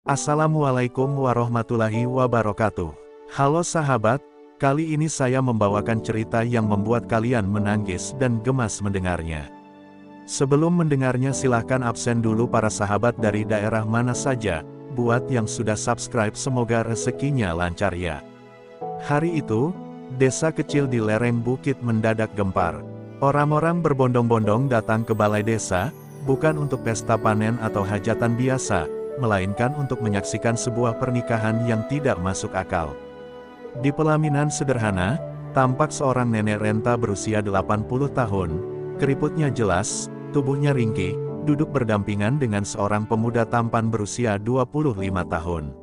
Assalamualaikum warahmatullahi wabarakatuh. Halo sahabat, kali ini saya membawakan cerita yang membuat kalian menangis dan gemas mendengarnya. Sebelum mendengarnya silahkan absen dulu para sahabat dari daerah mana saja, buat yang sudah subscribe semoga rezekinya lancar ya. Hari itu, desa kecil di lereng bukit mendadak gempar. Orang-orang berbondong-bondong datang ke balai desa, bukan untuk pesta panen atau hajatan biasa, melainkan untuk menyaksikan sebuah pernikahan yang tidak masuk akal. Di pelaminan sederhana, tampak seorang nenek renta berusia 80 tahun, keriputnya jelas, tubuhnya ringkih, duduk berdampingan dengan seorang pemuda tampan berusia 25 tahun.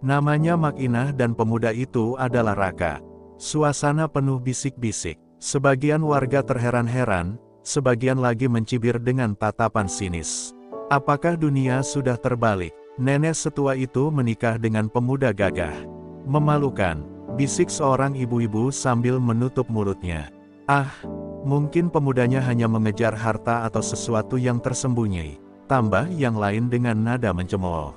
Namanya Mak Inah dan pemuda itu adalah Raka. Suasana penuh bisik-bisik, sebagian warga terheran-heran, sebagian lagi mencibir dengan tatapan sinis. Apakah dunia sudah terbalik? Nenek setua itu menikah dengan pemuda gagah. Memalukan, bisik seorang ibu-ibu sambil menutup mulutnya. Ah, mungkin pemudanya hanya mengejar harta atau sesuatu yang tersembunyi. Tambah yang lain dengan nada mencemooh.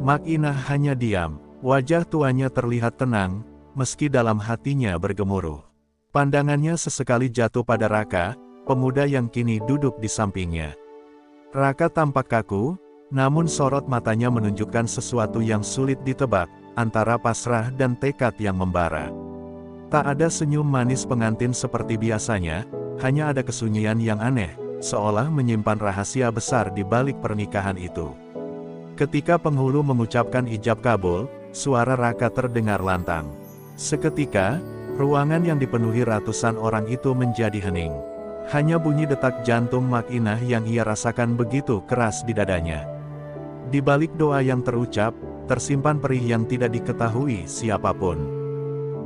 Mak Inah hanya diam, wajah tuanya terlihat tenang, meski dalam hatinya bergemuruh. Pandangannya sesekali jatuh pada Raka, pemuda yang kini duduk di sampingnya. Raka tampak kaku, namun sorot matanya menunjukkan sesuatu yang sulit ditebak, antara pasrah dan tekad yang membara. Tak ada senyum manis pengantin seperti biasanya, hanya ada kesunyian yang aneh, seolah menyimpan rahasia besar di balik pernikahan itu. Ketika penghulu mengucapkan ijab kabul, suara Raka terdengar lantang. Seketika, ruangan yang dipenuhi ratusan orang itu menjadi hening. Hanya bunyi detak jantung Mak Inah yang ia rasakan begitu keras di dadanya. Di balik doa yang terucap, tersimpan perih yang tidak diketahui siapapun.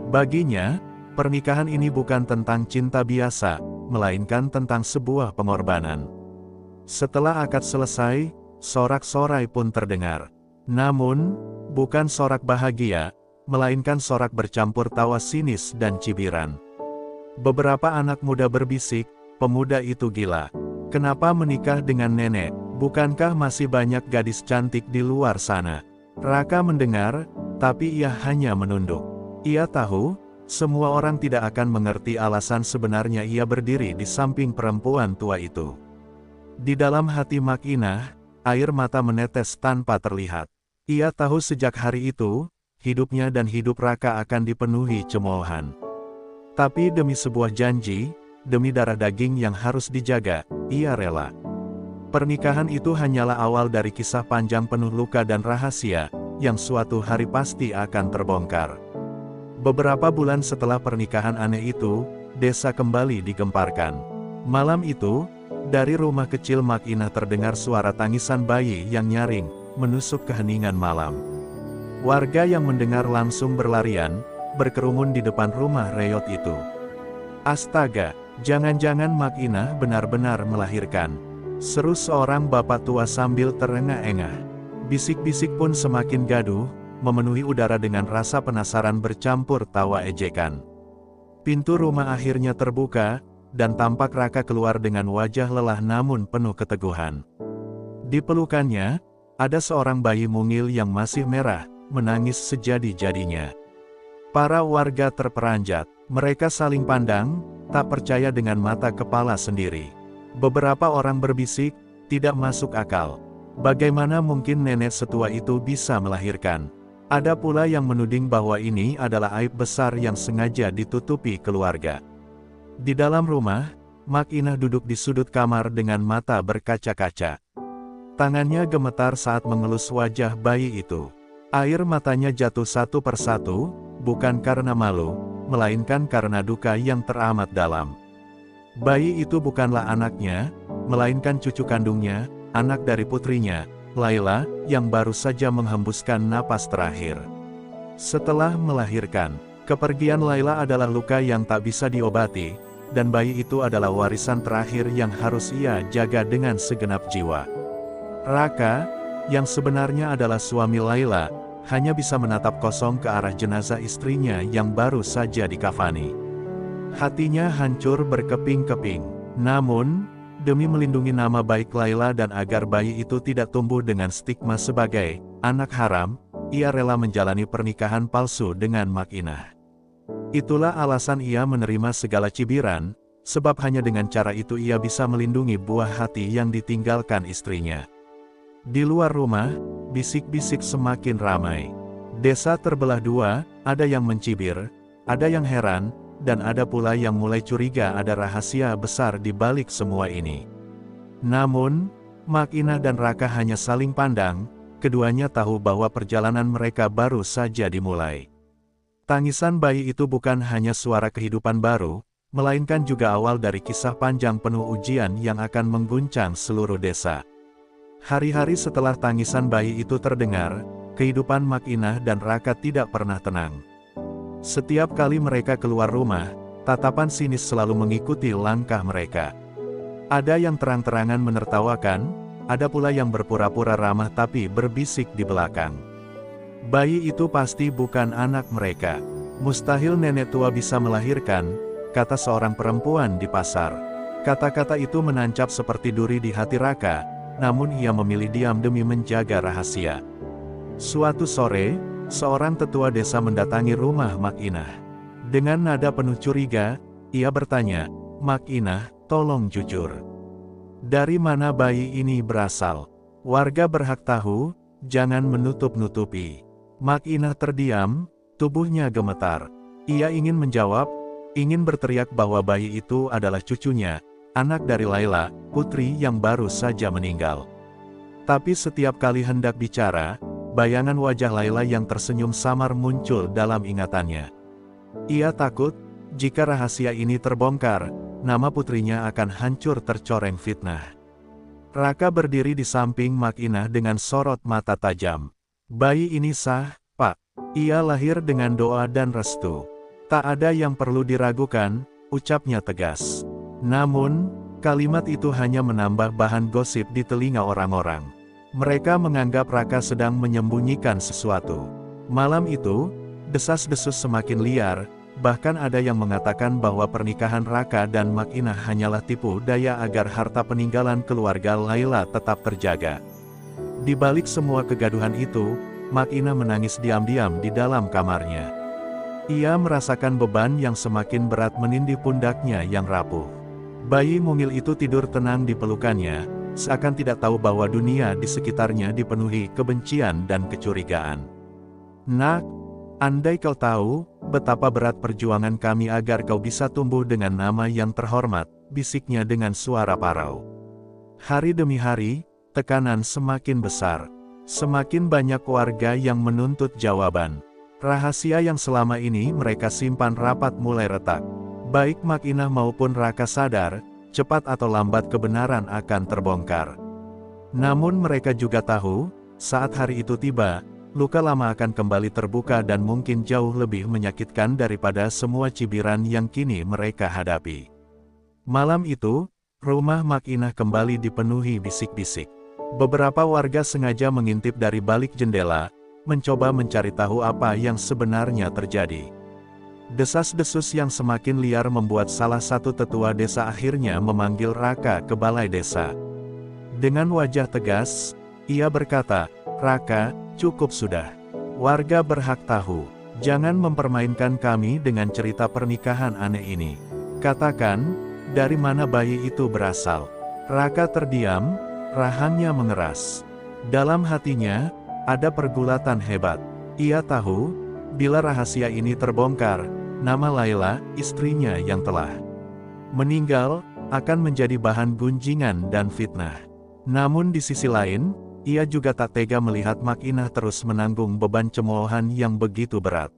Baginya, pernikahan ini bukan tentang cinta biasa, melainkan tentang sebuah pengorbanan. Setelah akad selesai, sorak-sorai pun terdengar. Namun, bukan sorak bahagia, melainkan sorak bercampur tawa sinis dan cibiran. Beberapa anak muda berbisik, pemuda itu gila. Kenapa menikah dengan nenek? Bukankah masih banyak gadis cantik di luar sana? Raka mendengar, tapi ia hanya menunduk. Ia tahu, semua orang tidak akan mengerti alasan sebenarnya ia berdiri di samping perempuan tua itu. Di dalam hati Mak Inah, air mata menetes tanpa terlihat. Ia tahu sejak hari itu, hidupnya dan hidup Raka akan dipenuhi cemoohan. Tapi demi sebuah janji, demi darah daging yang harus dijaga, ia rela. Pernikahan itu hanyalah awal dari kisah panjang penuh luka dan rahasia, yang suatu hari pasti akan terbongkar. Beberapa bulan setelah pernikahan aneh itu, desa kembali digemparkan. Malam itu, dari rumah kecil Mak Inah terdengar suara tangisan bayi yang nyaring, menusuk keheningan malam. Warga yang mendengar langsung berlarian, berkerumun di depan rumah reot itu. Astaga! Jangan-jangan Mak Inah benar-benar melahirkan. Seru seorang bapak tua sambil terengah-engah. Bisik-bisik pun semakin gaduh, memenuhi udara dengan rasa penasaran bercampur tawa ejekan. Pintu rumah akhirnya terbuka, dan tampak Raka keluar dengan wajah lelah namun penuh keteguhan. Di pelukannya, ada seorang bayi mungil yang masih merah, menangis sejadi-jadinya. Para warga terperanjat, mereka saling pandang, tak percaya dengan mata kepala sendiri. Beberapa orang berbisik, tidak masuk akal. Bagaimana mungkin nenek setua itu bisa melahirkan? Ada pula yang menuding bahwa ini adalah aib besar yang sengaja ditutupi keluarga. Di dalam rumah, Mak Inah duduk di sudut kamar dengan mata berkaca-kaca. Tangannya gemetar saat mengelus wajah bayi itu. Air matanya jatuh satu persatu, bukan karena malu, melainkan karena duka yang teramat dalam. Bayi itu bukanlah anaknya, melainkan cucu kandungnya, anak dari putrinya, Laila, yang baru saja menghembuskan napas terakhir. Setelah melahirkan, kepergian Laila adalah luka yang tak bisa diobati, dan bayi itu adalah warisan terakhir yang harus ia jaga dengan segenap jiwa. Raka, yang sebenarnya adalah suami Laila, hanya bisa menatap kosong ke arah jenazah istrinya yang baru saja dikafani. Hatinya hancur berkeping-keping. Namun, demi melindungi nama baik Laila dan agar bayi itu tidak tumbuh dengan stigma sebagai anak haram, ia rela menjalani pernikahan palsu dengan Makinah. Itulah alasan ia menerima segala cibiran, sebab hanya dengan cara itu ia bisa melindungi buah hati yang ditinggalkan istrinya. Di luar rumah, bisik-bisik semakin ramai. Desa terbelah dua, ada yang mencibir, ada yang heran, dan ada pula yang mulai curiga ada rahasia besar di balik semua ini. Namun, Makinah dan Raka hanya saling pandang, keduanya tahu bahwa perjalanan mereka baru saja dimulai. Tangisan bayi itu bukan hanya suara kehidupan baru, melainkan juga awal dari kisah panjang penuh ujian yang akan mengguncang seluruh desa. Hari-hari setelah tangisan bayi itu terdengar, kehidupan Makinah dan Raka tidak pernah tenang. Setiap kali mereka keluar rumah, tatapan sinis selalu mengikuti langkah mereka. Ada yang terang-terangan menertawakan, ada pula yang berpura-pura ramah tapi berbisik di belakang. Bayi itu pasti bukan anak mereka. Mustahil nenek tua bisa melahirkan, kata seorang perempuan di pasar. Kata-kata itu menancap seperti duri di hati Raka, namun ia memilih diam demi menjaga rahasia. Suatu sore, seorang tetua desa mendatangi rumah Makinah. Dengan nada penuh curiga, ia bertanya, "Makinah, tolong jujur. Dari mana bayi ini berasal? Warga berhak tahu, jangan menutup-nutupi." Makinah terdiam, tubuhnya gemetar. Ia ingin menjawab, ingin berteriak bahwa bayi itu adalah cucunya, anak dari Laila, putri yang baru saja meninggal. Tapi setiap kali hendak bicara, bayangan wajah Laila yang tersenyum samar muncul dalam ingatannya. Ia takut, jika rahasia ini terbongkar, nama putrinya akan hancur tercoreng fitnah. Raka berdiri di samping Makinah dengan sorot mata tajam. "Bayi ini sah, Pak. Ia lahir dengan doa dan restu. Tak ada yang perlu diragukan," ucapnya tegas. Namun, kalimat itu hanya menambah bahan gosip di telinga orang-orang. Mereka menganggap Raka sedang menyembunyikan sesuatu. Malam itu, desas-desus semakin liar, bahkan ada yang mengatakan bahwa pernikahan Raka dan Makinah hanyalah tipu daya agar harta peninggalan keluarga Laila tetap terjaga. Di balik semua kegaduhan itu, Makinah menangis diam-diam di dalam kamarnya. Ia merasakan beban yang semakin berat menindih pundaknya yang rapuh. Bayi mungil itu tidur tenang di pelukannya, seakan tidak tahu bahwa dunia di sekitarnya dipenuhi kebencian dan kecurigaan. "Nak, andai kau tahu, betapa berat perjuangan kami agar kau bisa tumbuh dengan nama yang terhormat," bisiknya dengan suara parau. Hari demi hari, tekanan semakin besar. Semakin banyak warga yang menuntut jawaban. Rahasia yang selama ini mereka simpan rapat mulai retak. Baik Makinah maupun Raka sadar, cepat atau lambat kebenaran akan terbongkar. Namun mereka juga tahu, saat hari itu tiba, luka lama akan kembali terbuka dan mungkin jauh lebih menyakitkan daripada semua cibiran yang kini mereka hadapi. Malam itu, rumah Makinah kembali dipenuhi bisik-bisik. Beberapa warga sengaja mengintip dari balik jendela, mencoba mencari tahu apa yang sebenarnya terjadi. Desas-desus yang semakin liar membuat salah satu tetua desa akhirnya memanggil Raka ke balai desa. Dengan wajah tegas, ia berkata, "Raka, cukup sudah. Warga berhak tahu. Jangan mempermainkan kami dengan cerita pernikahan aneh ini. Katakan, dari mana bayi itu berasal?" Raka terdiam, rahangnya mengeras. Dalam hatinya, ada pergulatan hebat. Ia tahu, bila rahasia ini terbongkar, nama Laila, istrinya yang telah meninggal, akan menjadi bahan gunjingan dan fitnah. Namun di sisi lain, ia juga tak tega melihat Makinah terus menanggung beban cemoohan yang begitu berat.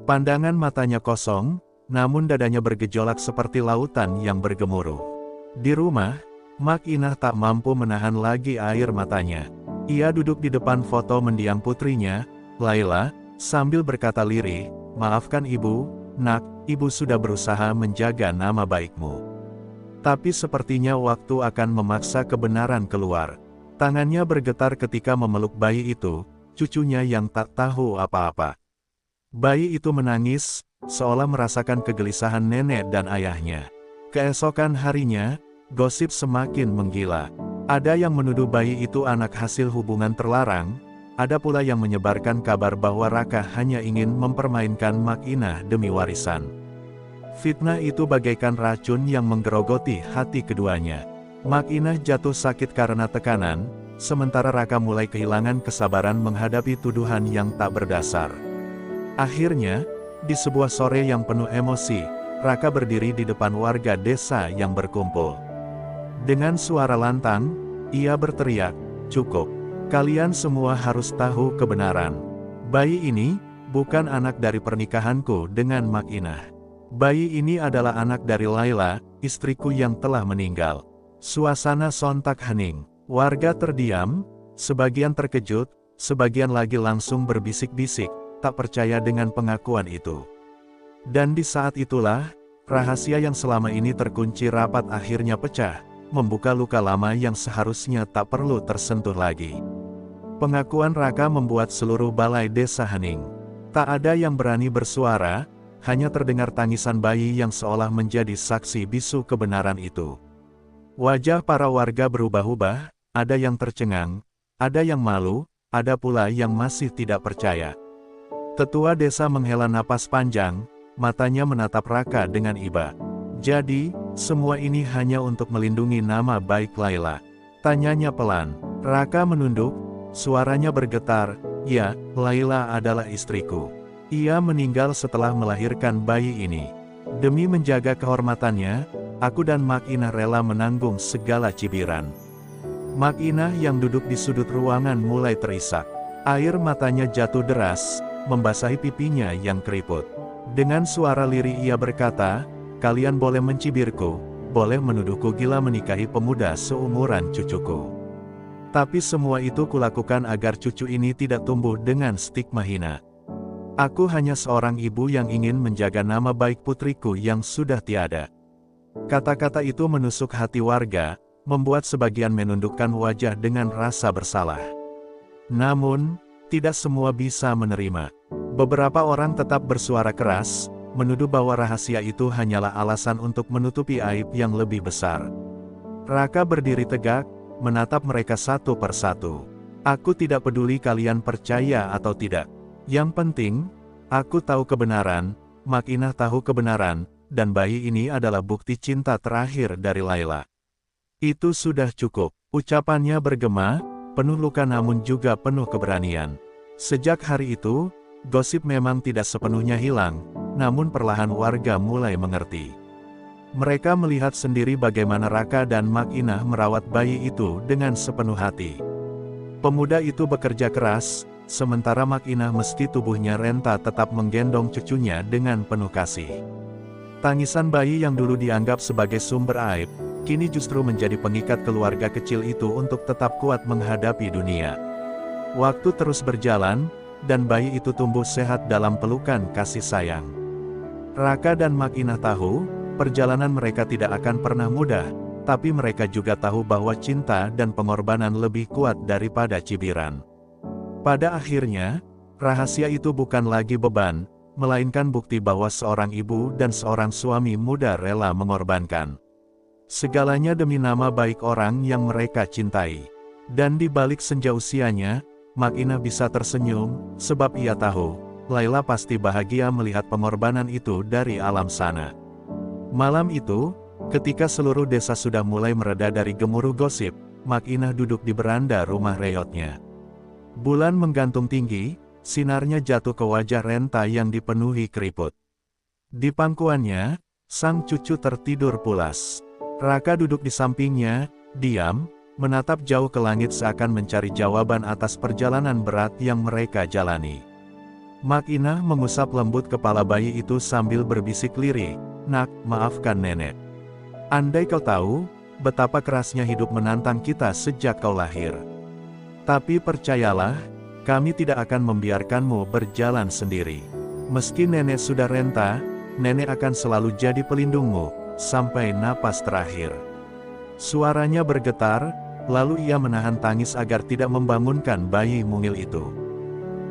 Pandangan matanya kosong, namun dadanya bergejolak seperti lautan yang bergemuruh. Di rumah, Makinah tak mampu menahan lagi air matanya. Ia duduk di depan foto mendiang putrinya, Laila, sambil berkata lirih, "Maafkan ibu, nak, ibu sudah berusaha menjaga nama baikmu. Tapi sepertinya waktu akan memaksa kebenaran keluar." Tangannya bergetar ketika memeluk bayi itu, cucunya yang tak tahu apa-apa. Bayi itu menangis, seolah merasakan kegelisahan nenek dan ayahnya. Keesokan harinya, gosip semakin menggila. Ada yang menuduh bayi itu anak hasil hubungan terlarang, ada pula yang menyebarkan kabar bahwa Raka hanya ingin mempermainkan Mak Inah demi warisan. Fitnah itu bagaikan racun yang menggerogoti hati keduanya. Mak Inah jatuh sakit karena tekanan, sementara Raka mulai kehilangan kesabaran menghadapi tuduhan yang tak berdasar. Akhirnya, di sebuah sore yang penuh emosi, Raka berdiri di depan warga desa yang berkumpul. Dengan suara lantang, ia berteriak, "Cukup. Kalian semua harus tahu kebenaran. Bayi ini bukan anak dari pernikahanku dengan Mak Inah. Bayi ini adalah anak dari Laila, istriku yang telah meninggal." Suasana sontak hening. Warga terdiam, sebagian terkejut, sebagian lagi langsung berbisik-bisik, tak percaya dengan pengakuan itu. Dan di saat itulah, rahasia yang selama ini terkunci rapat akhirnya pecah, membuka luka lama yang seharusnya tak perlu tersentuh lagi. Pengakuan Raka membuat seluruh balai desa hening. Tak ada yang berani bersuara, hanya terdengar tangisan bayi yang seolah menjadi saksi bisu kebenaran itu. Wajah para warga berubah-ubah, ada yang tercengang, ada yang malu, ada pula yang masih tidak percaya. Tetua desa menghela napas panjang, matanya menatap Raka dengan iba. "Jadi, semua ini hanya untuk melindungi nama baik Laila?" Tanyanya pelan. Raka menunduk, suaranya bergetar, "Ya, Laila adalah istriku. Ia meninggal setelah melahirkan bayi ini. Demi menjaga kehormatannya, aku dan Mak Inah rela menanggung segala cibiran." Mak Inah yang duduk di sudut ruangan mulai terisak. Air matanya jatuh deras, membasahi pipinya yang keriput. Dengan suara lirih ia berkata, "Kalian boleh mencibirku, boleh menuduhku gila menikahi pemuda seumuran cucuku. Tapi semua itu kulakukan agar cucu ini tidak tumbuh dengan stigma hina. Aku hanya seorang ibu yang ingin menjaga nama baik putriku yang sudah tiada." Kata-kata itu menusuk hati warga, membuat sebagian menundukkan wajah dengan rasa bersalah. Namun, tidak semua bisa menerima. Beberapa orang tetap bersuara keras, menuduh bahwa rahasia itu hanyalah alasan untuk menutupi aib yang lebih besar. Raka berdiri tegak, menatap mereka satu persatu. "Aku tidak peduli kalian percaya atau tidak. Yang penting, aku tahu kebenaran, Mak Inah tahu kebenaran, dan bayi ini adalah bukti cinta terakhir dari Laila. Itu sudah cukup." Ucapannya bergema, penuh luka namun juga penuh keberanian. Sejak hari itu, gosip memang tidak sepenuhnya hilang, namun perlahan warga mulai mengerti. Mereka melihat sendiri bagaimana Raka dan Mak Inah merawat bayi itu dengan sepenuh hati. Pemuda itu bekerja keras, sementara Mak Inah meski tubuhnya renta tetap menggendong cucunya dengan penuh kasih. Tangisan bayi yang dulu dianggap sebagai sumber aib, kini justru menjadi pengikat keluarga kecil itu untuk tetap kuat menghadapi dunia. Waktu terus berjalan, dan bayi itu tumbuh sehat dalam pelukan kasih sayang. Raka dan Mak Inah tahu, perjalanan mereka tidak akan pernah mudah, tapi mereka juga tahu bahwa cinta dan pengorbanan lebih kuat daripada cibiran. Pada akhirnya, rahasia itu bukan lagi beban, melainkan bukti bahwa seorang ibu dan seorang suami muda rela mengorbankan segalanya demi nama baik orang yang mereka cintai. Dan di balik senja usianya, Mak Inah bisa tersenyum, sebab ia tahu, Laila pasti bahagia melihat pengorbanan itu dari alam sana. Malam itu, ketika seluruh desa sudah mulai mereda dari gemuruh gosip, Mak Inah duduk di beranda rumah reyotnya. Bulan menggantung tinggi, sinarnya jatuh ke wajah renta yang dipenuhi keriput. Di pangkuannya, sang cucu tertidur pulas. Raka duduk di sampingnya, diam, menatap jauh ke langit seakan mencari jawaban atas perjalanan berat yang mereka jalani. Mak Inah mengusap lembut kepala bayi itu sambil berbisik lirih, "Nak, maafkan nenek. Andai kau tahu, betapa kerasnya hidup menantang kita sejak kau lahir. Tapi percayalah, kami tidak akan membiarkanmu berjalan sendiri. Meski nenek sudah renta, nenek akan selalu jadi pelindungmu sampai napas terakhir." Suaranya bergetar, lalu ia menahan tangis agar tidak membangunkan bayi mungil itu.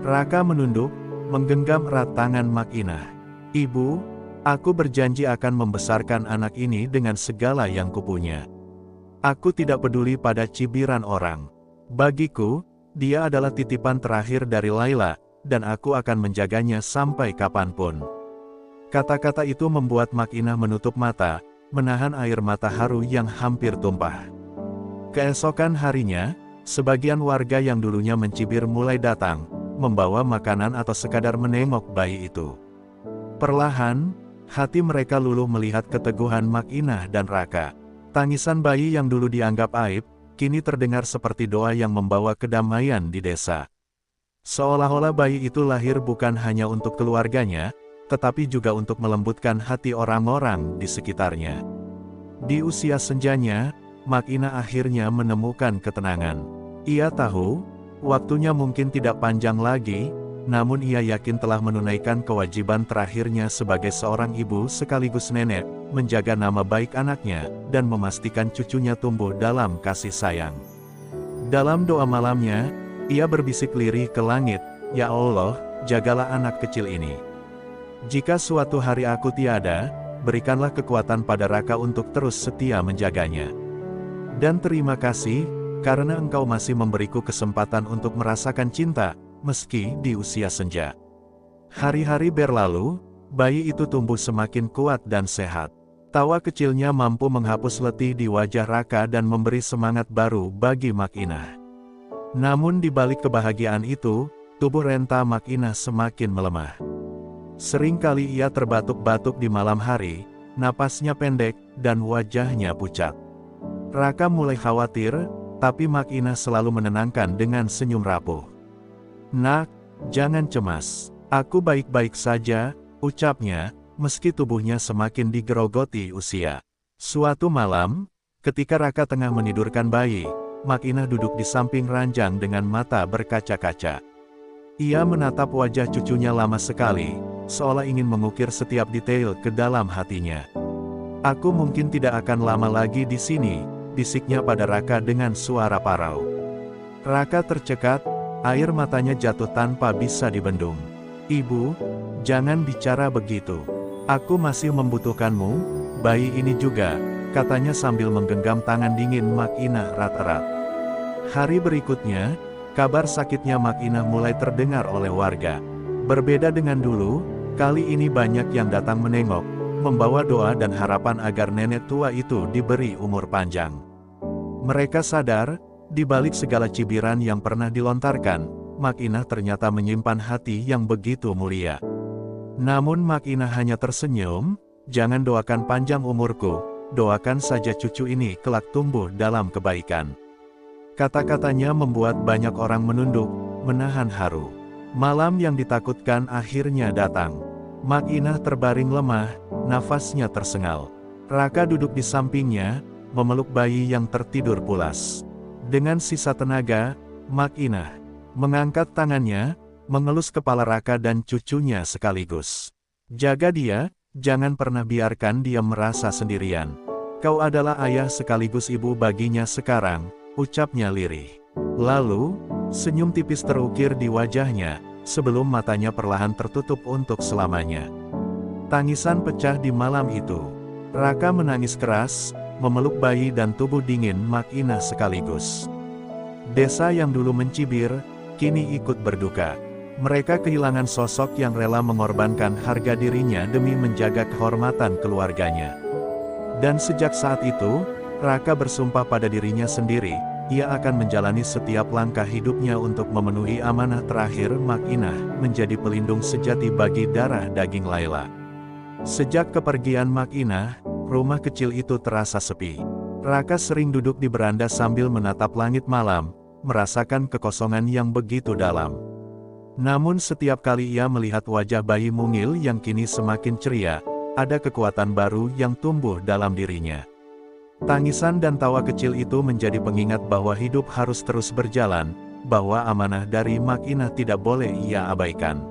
Raka menunduk, menggenggam erat tangan Mak Inah. "Ibu, aku berjanji akan membesarkan anak ini dengan segala yang kupunya. Aku tidak peduli pada cibiran orang. Bagiku, Dia adalah titipan terakhir dari Laila, dan aku akan menjaganya sampai kapanpun. Kata-kata itu membuat Makinah menutup mata, menahan air mata haru yang hampir tumpah. Keesokan harinya, sebagian warga yang dulunya mencibir mulai datang, membawa makanan atau sekadar menengok bayi itu. Perlahan, hati mereka luluh melihat keteguhan Makinah dan Raka. Tangisan bayi yang dulu dianggap aib, kini terdengar seperti doa yang membawa kedamaian di desa. Seolah-olah bayi itu lahir bukan hanya untuk keluarganya, tetapi juga untuk melembutkan hati orang-orang di sekitarnya. Di usia senjanya, Makinah akhirnya menemukan ketenangan. Ia tahu, waktunya mungkin tidak panjang lagi, namun ia yakin telah menunaikan kewajiban terakhirnya sebagai seorang ibu sekaligus nenek, menjaga nama baik anaknya, dan memastikan cucunya tumbuh dalam kasih sayang. Dalam doa malamnya, ia berbisik lirih ke langit, "Ya Allah, jagalah anak kecil ini. Jika suatu hari aku tiada, berikanlah kekuatan pada Raka untuk terus setia menjaganya. Dan terima kasih, karena engkau masih memberiku kesempatan untuk merasakan cinta, meski di usia senja." Hari-hari berlalu, bayi itu tumbuh semakin kuat dan sehat. Tawa kecilnya mampu menghapus letih di wajah Raka dan memberi semangat baru bagi Makinah. Namun di balik kebahagiaan itu, tubuh renta Makinah semakin melemah. Sering kali ia terbatuk-batuk di malam hari, napasnya pendek, dan wajahnya pucat. Raka mulai khawatir, tapi Makinah selalu menenangkan dengan senyum rapuh. "Nak, jangan cemas. Aku baik-baik saja," ucapnya, meski tubuhnya semakin digerogoti usia. Suatu malam, ketika Raka tengah menidurkan bayi, Makinah duduk di samping ranjang dengan mata berkaca-kaca. Ia menatap wajah cucunya lama sekali, seolah ingin mengukir setiap detail ke dalam hatinya. "Aku mungkin tidak akan lama lagi di sini," bisiknya pada Raka dengan suara parau. Raka tercekat, air matanya jatuh tanpa bisa dibendung. "Ibu, jangan bicara begitu. Aku masih membutuhkanmu, bayi ini juga," katanya sambil menggenggam tangan dingin Makinah erat-erat. Hari berikutnya, kabar sakitnya Makinah mulai terdengar oleh warga. Berbeda dengan dulu, kali ini banyak yang datang menengok, membawa doa dan harapan agar nenek tua itu diberi umur panjang. Mereka sadar, di balik segala cibiran yang pernah dilontarkan, Makinah ternyata menyimpan hati yang begitu mulia. Namun Makinah hanya tersenyum, "Jangan doakan panjang umurku, doakan saja cucu ini kelak tumbuh dalam kebaikan." Kata-katanya membuat banyak orang menunduk, menahan haru. Malam yang ditakutkan akhirnya datang. Makinah terbaring lemah, nafasnya tersengal. Raka duduk di sampingnya, memeluk bayi yang tertidur pulas. Dengan sisa tenaga, Makinah mengangkat tangannya, mengelus kepala Raka dan cucunya sekaligus. "Jaga dia, jangan pernah biarkan dia merasa sendirian. Kau adalah ayah sekaligus ibu baginya sekarang," ucapnya lirih. Lalu, senyum tipis terukir di wajahnya, sebelum matanya perlahan tertutup untuk selamanya. Tangisan pecah di malam itu. Raka menangis keras, memeluk bayi dan tubuh dingin Makinah sekaligus. Desa yang dulu mencibir, kini ikut berduka. Mereka kehilangan sosok yang rela mengorbankan harga dirinya demi menjaga kehormatan keluarganya. Dan sejak saat itu, Raka bersumpah pada dirinya sendiri, ia akan menjalani setiap langkah hidupnya untuk memenuhi amanah terakhir Makinah, menjadi pelindung sejati bagi darah daging Laila. Sejak kepergian Makinah, rumah kecil itu terasa sepi. Raka sering duduk di beranda sambil menatap langit malam, merasakan kekosongan yang begitu dalam. Namun setiap kali ia melihat wajah bayi mungil yang kini semakin ceria, ada kekuatan baru yang tumbuh dalam dirinya. Tangisan dan tawa kecil itu menjadi pengingat bahwa hidup harus terus berjalan, bahwa amanah dari Makinah tidak boleh ia abaikan.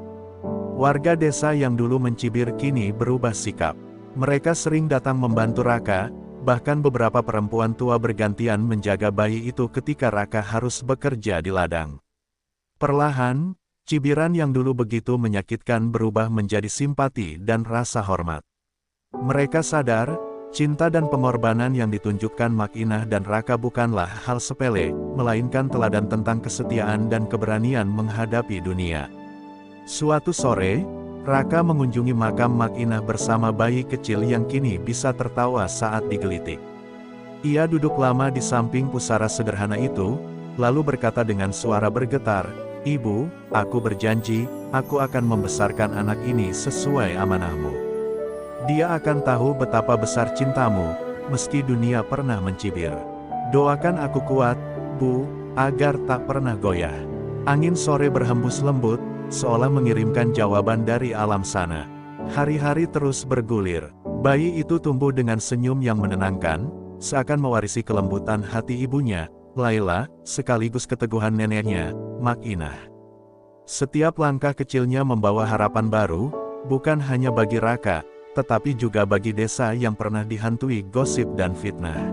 Warga desa yang dulu mencibir kini berubah sikap. Mereka sering datang membantu Raka, bahkan beberapa perempuan tua bergantian menjaga bayi itu ketika Raka harus bekerja di ladang. Perlahan, cibiran yang dulu begitu menyakitkan berubah menjadi simpati dan rasa hormat. Mereka sadar, Cinta dan pengorbanan yang ditunjukkan Makinah dan Raka bukanlah hal sepele, melainkan teladan tentang kesetiaan dan keberanian menghadapi dunia. Suatu sore, Raka mengunjungi makam Makinah bersama bayi kecil yang kini bisa tertawa saat digelitik. Ia duduk lama di samping pusara sederhana itu, lalu berkata dengan suara bergetar, "Ibu, aku berjanji, aku akan membesarkan anak ini sesuai amanahmu. Dia akan tahu betapa besar cintamu, meski dunia pernah mencibir. Doakan aku kuat, Bu, agar tak pernah goyah." Angin sore berhembus lembut, seolah mengirimkan jawaban dari alam sana. Hari-hari terus bergulir. Bayi itu tumbuh dengan senyum yang menenangkan, seakan mewarisi kelembutan hati ibunya, Laila, sekaligus keteguhan neneknya, Makinah. Setiap langkah kecilnya membawa harapan baru, bukan hanya bagi Raka, tetapi juga bagi desa yang pernah dihantui gosip dan fitnah.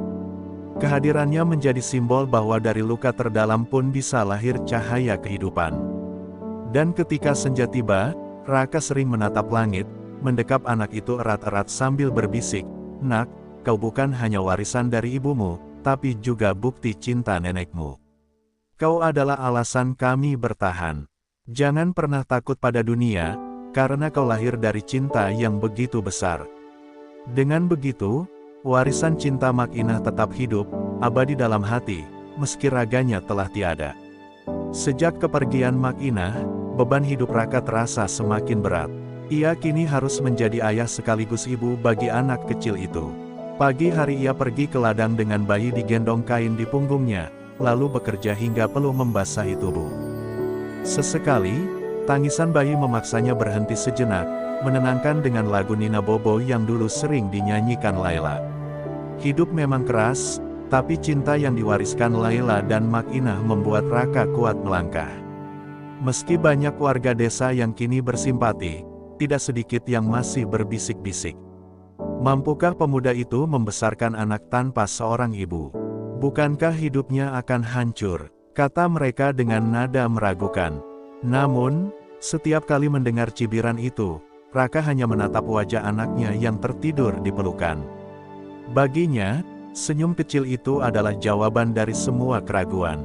Kehadirannya menjadi simbol bahwa dari luka terdalam pun bisa lahir cahaya kehidupan. Dan ketika senja tiba, Raka sering menatap langit, mendekap anak itu erat-erat sambil berbisik, "Nak, kau bukan hanya warisan dari ibumu, tapi juga bukti cinta nenekmu. Kau adalah alasan kami bertahan. Jangan pernah takut pada dunia, karena kau lahir dari cinta yang begitu besar." Dengan begitu, warisan cinta Makinah tetap hidup, abadi dalam hati, meski raganya telah tiada. Sejak kepergian Makinah, beban hidup Raka terasa semakin berat. Ia kini harus menjadi ayah sekaligus ibu bagi anak kecil itu. Pagi hari ia pergi ke ladang dengan bayi digendong kain di punggungnya, lalu bekerja hingga peluh membasahi tubuh. Sesekali, tangisan bayi memaksanya berhenti sejenak, menenangkan dengan lagu Nina Bobo yang dulu sering dinyanyikan Laila. Hidup memang keras, tapi cinta yang diwariskan Laila dan Makinah membuat Raka kuat melangkah. Meski banyak warga desa yang kini bersimpati, tidak sedikit yang masih berbisik-bisik. Mampukah pemuda itu membesarkan anak tanpa seorang ibu? Bukankah hidupnya akan hancur? Kata mereka dengan nada meragukan. Namun, setiap kali mendengar cibiran itu, Raka hanya menatap wajah anaknya yang tertidur di pelukan. Baginya, senyum kecil itu adalah jawaban dari semua keraguan.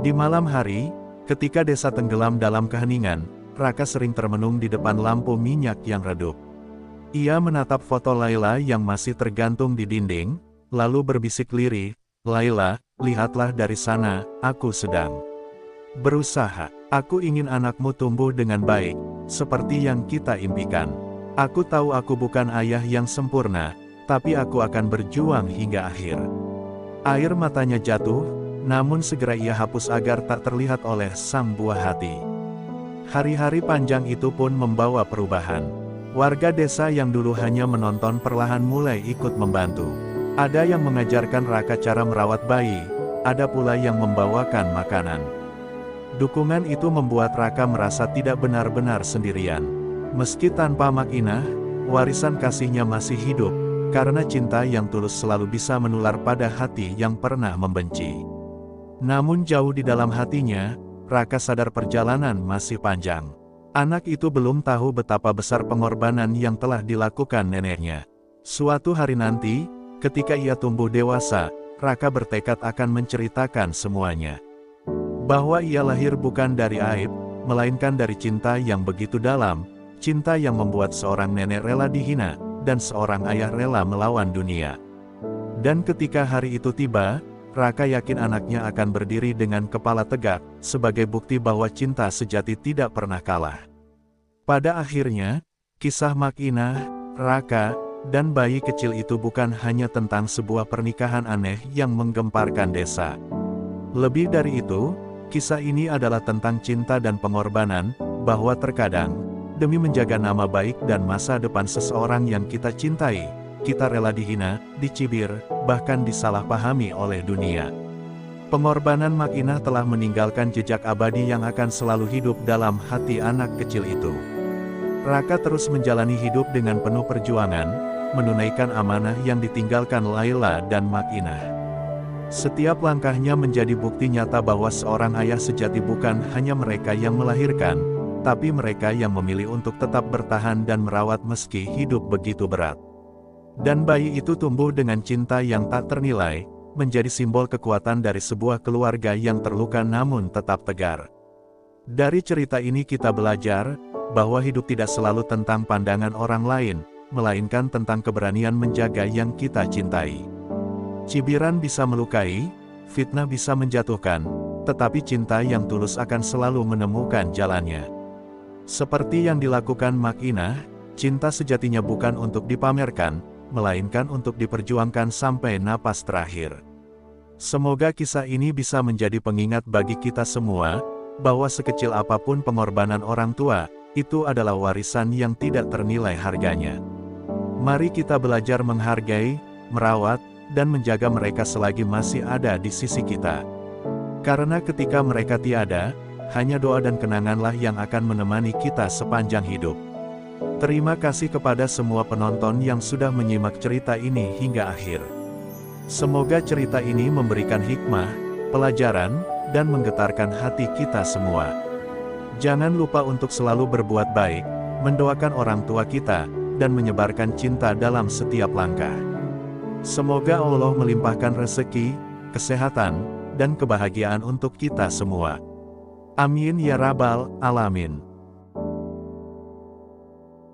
Di malam hari, ketika desa tenggelam dalam keheningan, Raka sering termenung di depan lampu minyak yang redup. Ia menatap foto Laila yang masih tergantung di dinding, lalu berbisik lirih, "Laila, lihatlah dari sana, aku sedang berusaha. Aku ingin anakmu tumbuh dengan baik, seperti yang kita impikan. Aku tahu aku bukan ayah yang sempurna, tapi aku akan berjuang hingga akhir." Air matanya jatuh, namun segera ia hapus agar tak terlihat oleh sang buah hati. Hari-hari panjang itu pun membawa perubahan. Warga desa yang dulu hanya menonton perlahan mulai ikut membantu. Ada yang mengajarkan Raka cara merawat bayi, ada pula yang membawakan makanan. Dukungan itu membuat Raka merasa tidak benar-benar sendirian. Meski tanpa Makinah, warisan kasihnya masih hidup, karena cinta yang tulus selalu bisa menular pada hati yang pernah membenci. Namun jauh di dalam hatinya, Raka sadar perjalanan masih panjang. Anak itu belum tahu betapa besar pengorbanan yang telah dilakukan neneknya. Suatu hari nanti, ketika ia tumbuh dewasa, Raka bertekad akan menceritakan semuanya. Bahwa ia lahir bukan dari aib, melainkan dari cinta yang begitu dalam, cinta yang membuat seorang nenek rela dihina, dan seorang ayah rela melawan dunia. Dan ketika hari itu tiba, Raka yakin anaknya akan berdiri dengan kepala tegak, sebagai bukti bahwa cinta sejati tidak pernah kalah. Pada akhirnya, kisah Makinah, Raka, dan bayi kecil itu bukan hanya tentang sebuah pernikahan aneh yang menggemparkan desa. Lebih dari itu, kisah ini adalah tentang cinta dan pengorbanan, bahwa terkadang, demi menjaga nama baik dan masa depan seseorang yang kita cintai, kita rela dihina, dicibir, bahkan disalahpahami oleh dunia. Pengorbanan Makinah telah meninggalkan jejak abadi yang akan selalu hidup dalam hati anak kecil itu. Raka terus menjalani hidup dengan penuh perjuangan, menunaikan amanah yang ditinggalkan Laila dan Makinah. Setiap langkahnya menjadi bukti nyata bahwa seorang ayah sejati bukan hanya mereka yang melahirkan, tapi mereka yang memilih untuk tetap bertahan dan merawat meski hidup begitu berat. Dan bayi itu tumbuh dengan cinta yang tak ternilai, menjadi simbol kekuatan dari sebuah keluarga yang terluka namun tetap tegar. Dari cerita ini kita belajar, bahwa hidup tidak selalu tentang pandangan orang lain, melainkan tentang keberanian menjaga yang kita cintai. Cibiran bisa melukai, fitnah bisa menjatuhkan, tetapi cinta yang tulus akan selalu menemukan jalannya. Seperti yang dilakukan Mak Inah, cinta sejatinya bukan untuk dipamerkan, melainkan untuk diperjuangkan sampai napas terakhir. Semoga kisah ini bisa menjadi pengingat bagi kita semua, bahwa sekecil apapun pengorbanan orang tua, itu adalah warisan yang tidak ternilai harganya. Mari kita belajar menghargai, merawat, dan menjaga mereka selagi masih ada di sisi kita. Karena ketika mereka tiada, hanya doa dan kenanganlah yang akan menemani kita sepanjang hidup. Terima kasih kepada semua penonton yang sudah menyimak cerita ini hingga akhir. Semoga cerita ini memberikan hikmah, pelajaran, dan menggetarkan hati kita semua. Jangan lupa untuk selalu berbuat baik, mendoakan orang tua kita, dan menyebarkan cinta dalam setiap langkah. Semoga Allah melimpahkan rezeki, kesehatan, dan kebahagiaan untuk kita semua. Amin ya Rabbal Alamin.